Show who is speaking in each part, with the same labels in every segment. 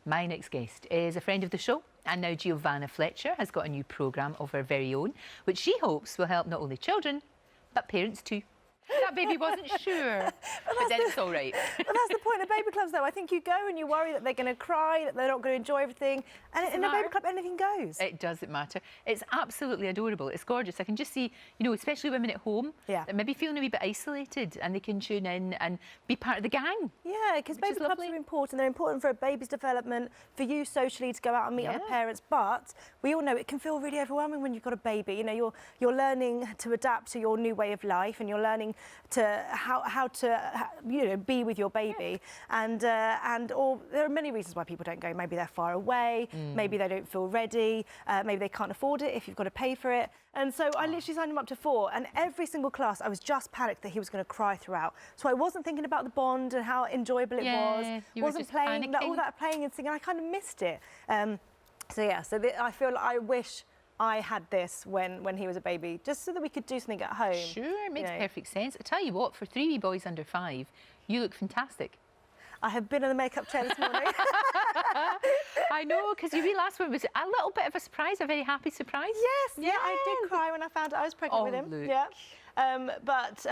Speaker 1: My next guest is a friend of the show, and now Giovanna Fletcher has got a new programme of her very own, which she hopes will help not only children, but parents too. That baby wasn't sure, but then it's all right.
Speaker 2: But that's the point of baby clubs, though. I think you go and you worry that they're going to cry, that they're not going to enjoy everything. And in a baby club, anything goes.
Speaker 1: It doesn't matter. It's absolutely adorable. It's gorgeous. I can just see, you know, especially women at home, that maybe feeling a wee bit isolated, and they can tune in and be part of the gang.
Speaker 2: Yeah, because baby clubs are important. They're important for a baby's development, for you socially to go out and meet other parents. But we all know it can feel really overwhelming when you've got a baby. You know, you're learning to adapt to your new way of life, and you're learning to how to you know, be with your baby, and or there are many reasons why people don't go. Maybe they're far away, maybe they don't feel ready, maybe they can't afford it if you've got to pay for it. And so I literally signed him up to 4, and every single class I was just panicked that he was going to cry throughout. So I wasn't thinking about the bond and how enjoyable it was. Wasn't playing all that playing and singing. I kind of missed it. I feel like I wish I had this when he was a baby, just so that we could do something at home.
Speaker 1: Sure, it makes perfect sense. I tell you what, for 3 wee boys under 5, you look fantastic.
Speaker 2: I have been in the makeup chair this morning.
Speaker 1: I know, because your wee last one was a little bit of a surprise, a very happy surprise.
Speaker 2: Yes, yeah, I did cry when I found out I was pregnant with him.
Speaker 1: Look.
Speaker 2: Yeah. But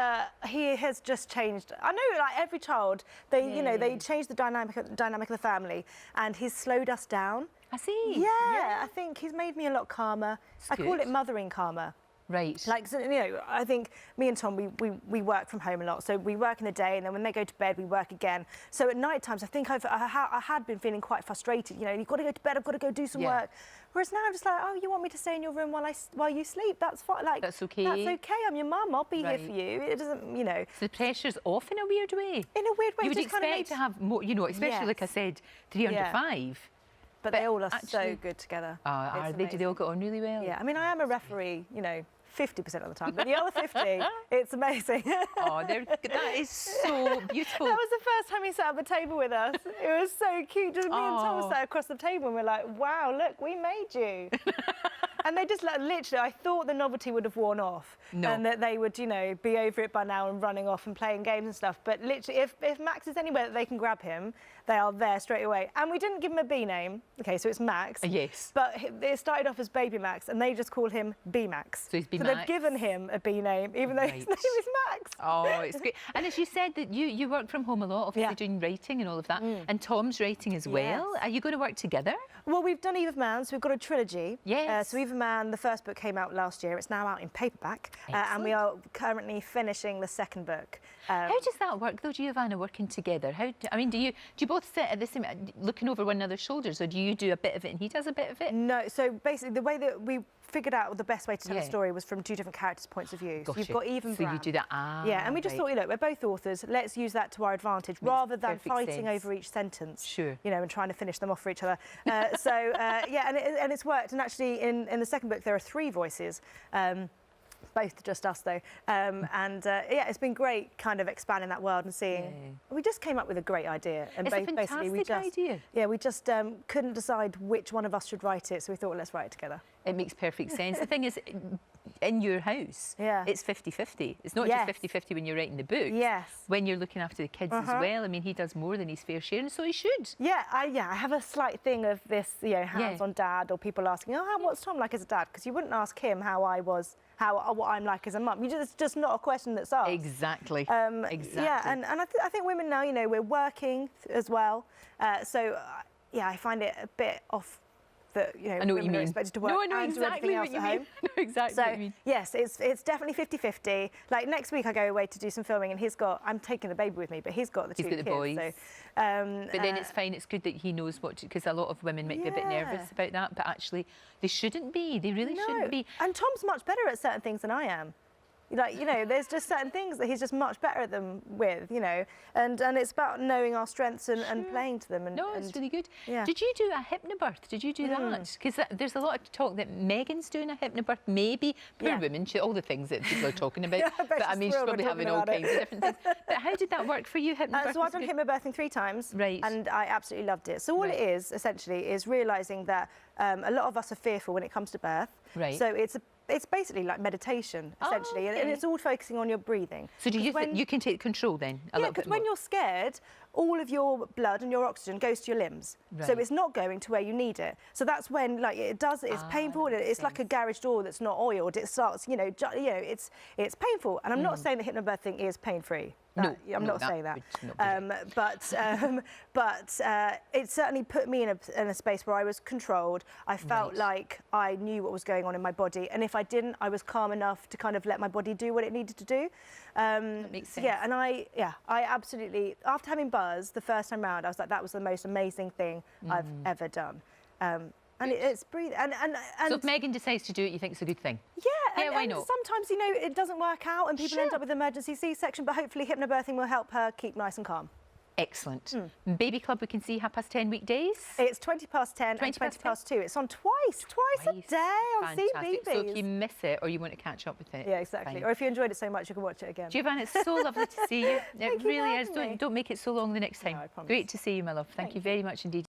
Speaker 2: he has just changed. I know, like every child, they you know, they change the dynamic of the family, and he's slowed us down.
Speaker 1: I see.
Speaker 2: Yeah, I think he's made me a lot calmer. I call it mothering calmer.
Speaker 1: Right.
Speaker 2: Like, so, you know, I think me and Tom, we work from home a lot. So we work in the day, and then when they go to bed, we work again. So at night times, I think I had been feeling quite frustrated. You know, you've got to go to bed, I've got to go do some work. Whereas now I'm just like, oh, you want me to stay in your room while you sleep? That's fine. Like, that's okay. That's okay. I'm your mum. I'll be here for you. It doesn't, you know.
Speaker 1: So the pressure's off in a weird way.
Speaker 2: In a weird way.
Speaker 1: You would expect to have more, you know, especially like I said, 3 under 5.
Speaker 2: But they all are so good together.
Speaker 1: Are they? Do they all get on really well?
Speaker 2: Yeah, I mean, I am a referee, you know, 50% of the time, but the other 50, it's amazing.
Speaker 1: Oh, that is so beautiful.
Speaker 2: That was the first time he sat at the table with us. It was so cute. Just me and Tom sat across the table, and we're like, wow, look, we made you. And they just, like, literally, I thought the novelty would have worn off. No. And that they would, you know, be over it by now and running off and playing games and stuff. But literally, if Max is anywhere that they can grab him, they are there straight away. And we didn't give him a B name. OK, so it's Max.
Speaker 1: Yes.
Speaker 2: But it started off as Baby Max, and they just call him B Max.
Speaker 1: So he's B Max.
Speaker 2: So they've given him a B name, even though his name is Max.
Speaker 1: Oh, it's great. And as you said, that you work from home a lot, obviously doing writing and all of that. And Tom's writing as well. Are you going to work together?
Speaker 2: Well, we've done Eve of Man, so we've got a trilogy.
Speaker 1: Yes.
Speaker 2: So Eve of Man, the first book came out last year. It's now out in paperback. And we are currently finishing the second book.
Speaker 1: How does that work, though, Giovanna, working together? I mean, do you both sit at the same, looking over one another's shoulders, or do you do a bit of it and he does a bit of it?
Speaker 2: No, so basically the way that we figured out the best way to tell a story was from 2 different characters' points of view. So you've got Eve and Bran.
Speaker 1: So you do that,
Speaker 2: yeah, and we just thought, you know, we're both authors, let's use that to our advantage, rather than fighting over each sentence. Sure. You know, and trying to finish them off for each other. Yeah, and it's worked. And actually, in the second book, there are 3 voices. Both just us, though. Yeah, it's been great kind of expanding that world and seeing. We just came up with a great idea. And
Speaker 1: it's a fantastic idea.
Speaker 2: Yeah, we just couldn't decide which one of us should write it, so we thought, well, let's write it together.
Speaker 1: It makes perfect sense. The thing is, in your house, it's 50-50. It's not just 50-50 when you're writing the book. Yes. When you're looking after the kids as well. I mean, he does more than his fair share, and so he should. Yeah, I have a slight thing of this, you know, hands-on dad, or people asking, oh, what's Tom like as a dad? Because you wouldn't ask him how I was, what I'm like as a mum. It's just not a question that's asked. Exactly. Exactly. Yeah, and I think women now, you know, we're working as well. Yeah, I find it a bit off. That, you know, I know what you mean.
Speaker 2: Expected to work
Speaker 1: I know exactly what you mean. I know exactly what you mean. Yes,
Speaker 2: it's definitely 50-50. Like next week, I go away to do some filming, and I'm taking the baby with me, but he's got the 2 kids. He's got the boys. So, but then it's fine. It's good that he knows what to, because a lot of women might be a bit nervous about that, but actually they shouldn't be. They really shouldn't be. And Tom's much better at certain things than I am. Like, you know, there's just certain things that he's just much better at them with, you know, and it's about knowing our strengths and playing to them. No, it's really good. Yeah. Did you do a hypnobirth? Did you do that? Because there's a lot of talk that Megan's doing a hypnobirth, maybe. Poor women, all the things that people are talking about. But I mean, she's probably having all kinds of different things. But how did that work for you, hypnobirth? So I've done hypnobirthing 3 times. Right. And I absolutely loved it. So all it is, essentially, is realising that a lot of us are fearful when it comes to birth. Right. So it's basically like meditation, essentially, and it's all focusing on your breathing. So do you think you can take control then? Yeah, because when you're scared, all of your blood and your oxygen goes to your limbs. Right. So it's not going to where you need it. So that's when, like, it's painful. It's like a garage door that's not oiled. It starts, it's painful. And I'm not saying the hypnobirthing is pain-free. I'm not saying that. But it certainly put me in a space where I was controlled. I felt like I knew what was going on in my body, and if I didn't, I was calm enough to kind of let my body do what it needed to do.
Speaker 1: That makes sense.
Speaker 2: Yeah, and I absolutely, after having buzz the first time round, I was like, that was the most amazing thing I've ever done. And it's breathing. And
Speaker 1: so if Megan decides to do it, you think it's a good thing?
Speaker 2: Yeah,
Speaker 1: why not?
Speaker 2: Sometimes, it doesn't work out and people end up with emergency C-section, but hopefully hypnobirthing will help her keep nice and calm.
Speaker 1: Excellent. Baby Club we can see 10:30 weekdays?
Speaker 2: It's 10:20 and 2. It's on twice a day on CBeebies.
Speaker 1: So if you miss it or you want to catch up with it.
Speaker 2: Yeah, exactly. Fine. Or if you enjoyed it so much, you can watch it again.
Speaker 1: Giovanna, it's so lovely to see you. It really is. Don't make it so long the next time.
Speaker 2: No, I promise.
Speaker 1: Great to see you, my love. Thank you very much indeed.